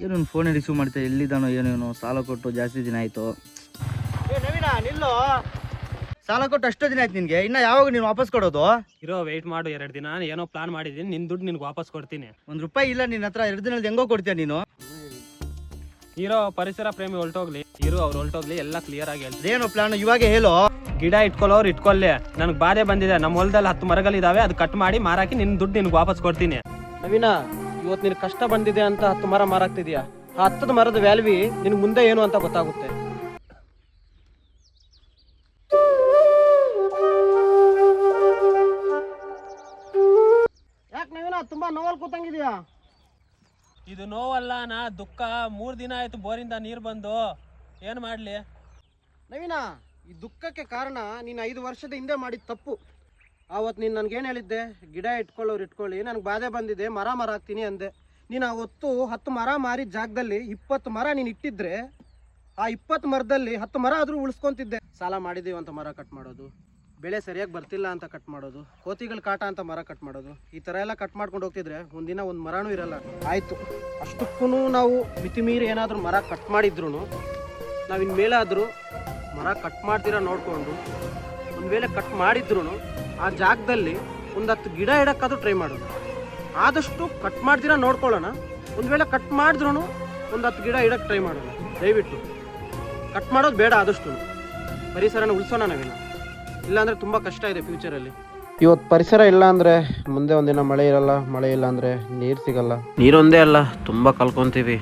ಏನು phone receive ಮಾಡ್ತಾ ಎಲ್ಲಿದ್ದಾನೋ ಏನೇನೋ ಸಾಲ ಕೊಟ್ಟು ಜಾಸ್ತಿ ದಿನ ಆಯಿತು. ನವೀನ ನಿಲ್ಲು, ಸಾಲ ಕೊಟ್ಟು ಅಷ್ಟು ದಿನ ಆಯ್ತು ನಿನಗೆ, ಇನ್ನು ಯಾವಾಗ ನೀನು ವಾಪಸ್ ಕೊಡೋದು? ಇರೋ ವೆಯ್ಟ್ ಮಾಡು, 2 ದಿನ ಏನೋ ಪ್ಲಾನ್ ಮಾಡಿದ್ದೀನಿ, ನಿನ್ನ ದುಡ್ಡು ನಿನ್ಗೆ ವಾಪಸ್ ಕೊಡ್ತೀನಿ. ₹1 ಇಲ್ಲ ನಿನ್ನ ಹತ್ರ, 2 ದಿನದಲ್ಲಿ ಹೆಂಗೋ ಕೊಡ್ತೀಯ ನೀನು? ಇರೋ ಪರಿಸರ ಪ್ರೇಮಿ ಹೊಲ್ಟೋಗ್ಲಿ, ಅವ್ರು ಹೊಲ್ಟೋಗ್ಲಿ, ಎಲ್ಲ ಕ್ಲಿಯರ್ ಆಗಿ ಹೇಳ್ತೀನಿ. ಏನು ಪ್ಲಾನ್ ಇವಾಗ ಹೇಳೋ? ಗಿಡ ಇಟ್ಕೊಳ್ಳೋರು ಇಟ್ಕೊಳ್ಳಿ, ನನಗೆ ಬಾಧೆ ಬಂದಿದೆ. ನಮ್ಮ ಹೊಲದಲ್ಲಿ 10 ಮರಗಳಿದಾವೆ, ಅದು ಕಟ್ ಮಾಡಿ ಮಾರಾಕಿ ನಿನ್ನ ದುಡ್ಡು ನಿನ್ಗೆ ವಾಪಸ್ ಕೊಡ್ತೀನಿ. ನವೀನ, ಇವತ್ತು ನಿನ್ ಕಷ್ಟ ಬಂದಿದೆ ಅಂತ 10 ಮರ ಮಾರಾಕ್ತಿದ್ಯಾ, ಆ 10 ಮರದ ವ್ಯಾಲ್ಯೂ ನಿನ್ಗೆ ಮುಂದೆ ಏನು ಅಂತ ಗೊತ್ತಾಗುತ್ತೆ. ಯಾಕೆ ನವೀನ ತುಂಬಾ ನೋವಲ್ಲಿ ಕೂತಂಗಿದ್ಯಾ? ಇದು ನೋವಲ್ಲ ನಾ ದುಃಖ. 3 ದಿನ ಆಯ್ತು ಬೋರಿಂದ ನೀರು ಬಂದು, ಏನು ಮಾಡ್ಲಿ? ನವೀನ, ಈ ದುಃಖಕ್ಕೆ ಕಾರಣ ನೀನು 5 ವರ್ಷದ ಹಿಂದೆ ಮಾಡಿದ ತಪ್ಪು. ಆವತ್ತು ನೀನು ನನಗೇನು ಹೇಳಿದ್ದೆ? ಗಿಡ ಇಟ್ಕೊಳ್ಳೋರು ಇಟ್ಕೊಳ್ಳಿ, ನನಗೆ ಬಾಧೆ ಬಂದಿದೆ, ಮರ ಹಾಕ್ತೀನಿ ಅಂದೆ. ನೀನು ಆವತ್ತು 10 ಮರ ಮಾರಿದ ಜಾಗದಲ್ಲಿ 20 ಮರ ನೀನು ಇಟ್ಟಿದ್ರೆ, ಆ 20 ಮರದಲ್ಲಿ 10 ಮರ ಆದರೂ ಉಳಿಸ್ಕೊಂತಿದ್ದೆ. ಸಾಲ ಮಾಡಿದ್ದೀವಿ ಅಂತ ಮರ ಕಟ್ ಮಾಡೋದು, ಬೆಳೆ ಸರಿಯಾಗಿ ಬರ್ತಿಲ್ಲ ಅಂತ ಕಟ್ ಮಾಡೋದು, ಕೋತಿಗಳ ಕಾಟ ಅಂತ ಮರ ಕಟ್ ಮಾಡೋದು, ಈ ಥರ ಎಲ್ಲ ಕಟ್ ಮಾಡ್ಕೊಂಡು ಹೋಗ್ತಿದ್ರೆ ಒಂದಿನ ಒಂದು ಮರನೂ ಇರಲ್ಲ. ಆಯಿತು, ಅಷ್ಟಕ್ಕೂ ನಾವು ಮಿತಿಮೀರಿ ಏನಾದರೂ ಮರ ಕಟ್ ಮಾಡಿದ್ರು ನಾವು ಇನ್ಮೇಲಾದರೂ ಮರ ಕಟ್ ಮಾಡ್ತೀರಾ ನೋಡಿಕೊಂಡು, ಒಂದು ವೇಳೆ ಕಟ್ ಮಾಡಿದ್ರು ಆ ಜಾಗದಲ್ಲಿ ಒಂದು 10 ಗಿಡ ಇಡೋಕ್ಕಾದ್ರೂ ಟ್ರೈ ಮಾಡೋದು. ಆದಷ್ಟು ಕಟ್ ಮಾಡ್ತೀರಾ ನೋಡ್ಕೊಳ್ಳೋಣ. ಒಂದು ವೇಳೆ ಕಟ್ ಮಾಡಿದ್ರು ಒಂದು 10 ಗಿಡ ಇಡೋಕ್ಕೆ ಟ್ರೈ ಮಾಡೋಣ. ದಯವಿಟ್ಟು ಕಟ್ ಮಾಡೋದು ಬೇಡ, ಆದಷ್ಟು ಪರಿಸರನ ಉಳಿಸೋಣ ನಾವೇನು. ಇಲ್ಲಾಂದರೆ ತುಂಬ ಕಷ್ಟ ಇದೆ ಫ್ಯೂಚರಲ್ಲಿ. ಇವತ್ತು ಪರಿಸರ ಇಲ್ಲ ಅಂದರೆ ಮುಂದೆ ಒಂದಿನ ಮಳೆ ಇರಲ್ಲ, ಮಳೆ ಇಲ್ಲ ಅಂದರೆ ನೀರು ಸಿಗಲ್ಲ. ನೀರೊಂದೇ ಅಲ್ಲ, ತುಂಬ ಕಲ್ಕೊತೀವಿ.